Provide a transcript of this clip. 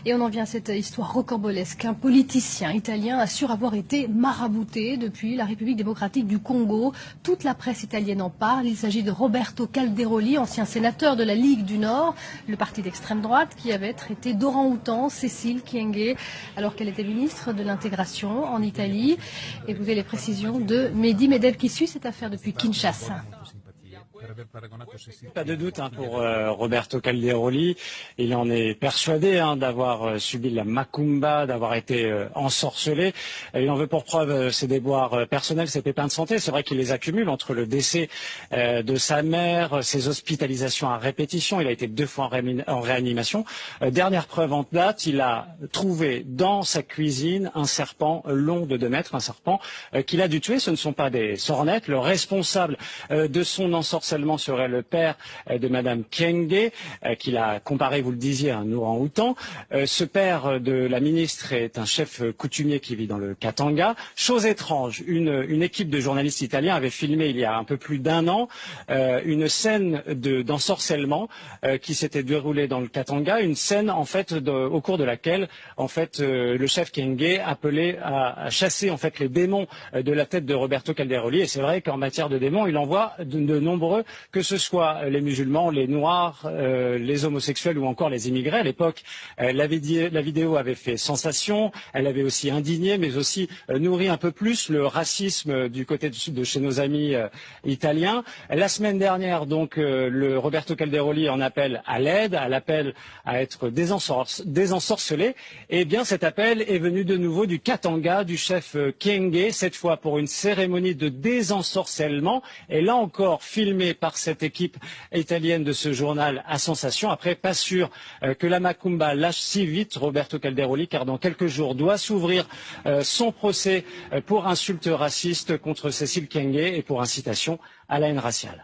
Et on en vient à cette histoire rocambolesque. Un politicien italien assure avoir été marabouté depuis la République démocratique du Congo. Toute la presse italienne en parle. Il s'agit de Roberto Calderoli, ancien sénateur de la Ligue du Nord, le parti d'extrême droite, qui avait traité d'orang-outan Cécile Kyenge alors qu'elle était ministre de l'intégration en Italie. Écoutez les précisions de Mehdi Medel qui suit cette affaire depuis Kinshasa. Pas de doute pour Roberto Calderoli, il en est persuadé d'avoir subi la macumba, d'avoir été ensorcelé. Il en veut pour preuve ses déboires personnels, ses pépins de santé. C'est vrai qu'il les accumule entre le décès de sa mère, ses hospitalisations à répétition. Il a été 2 fois en réanimation. Dernière preuve en date, il a trouvé dans sa cuisine un serpent long de 2 mètres, un serpent qu'il a dû tuer. Ce ne sont pas des sornettes. Le responsable de son ensorcellement serait le père de Madame Kyenge, qu'il a comparé, vous le disiez, à un orang-outan. Ce père de la ministre est un chef coutumier qui vit dans le Katanga. Chose étrange, une équipe de journalistes italiens avait filmé il y a un peu plus d'1 an une scène d'ensorcellement qui s'était déroulée dans le Katanga, une scène en fait au cours de laquelle en fait le chef Kyenge appelait à chasser en fait les démons de la tête de Roberto Calderoli. Et c'est vrai qu'en matière de démons, il en voit de nombreux, que ce soit les musulmans, les noirs, les homosexuels ou encore les immigrés. À l'époque, la vidéo avait fait sensation, elle avait aussi indigné, mais aussi nourri un peu plus le racisme du côté de chez nos amis italiens. La semaine dernière, donc, le Roberto Calderoli en appelle à l'aide, à l'appel à être désensorcelé. Et bien, cet appel est venu de nouveau du Katanga, du chef Kyenge, cette fois pour une cérémonie de désensorcellement. Et là encore, filmé par cette équipe italienne de ce journal à sensation. Après, pas sûr que la macumba lâche si vite Roberto Calderoli, car dans quelques jours doit s'ouvrir son procès pour insulte raciste contre Cécile Kyenge et pour incitation à la haine raciale.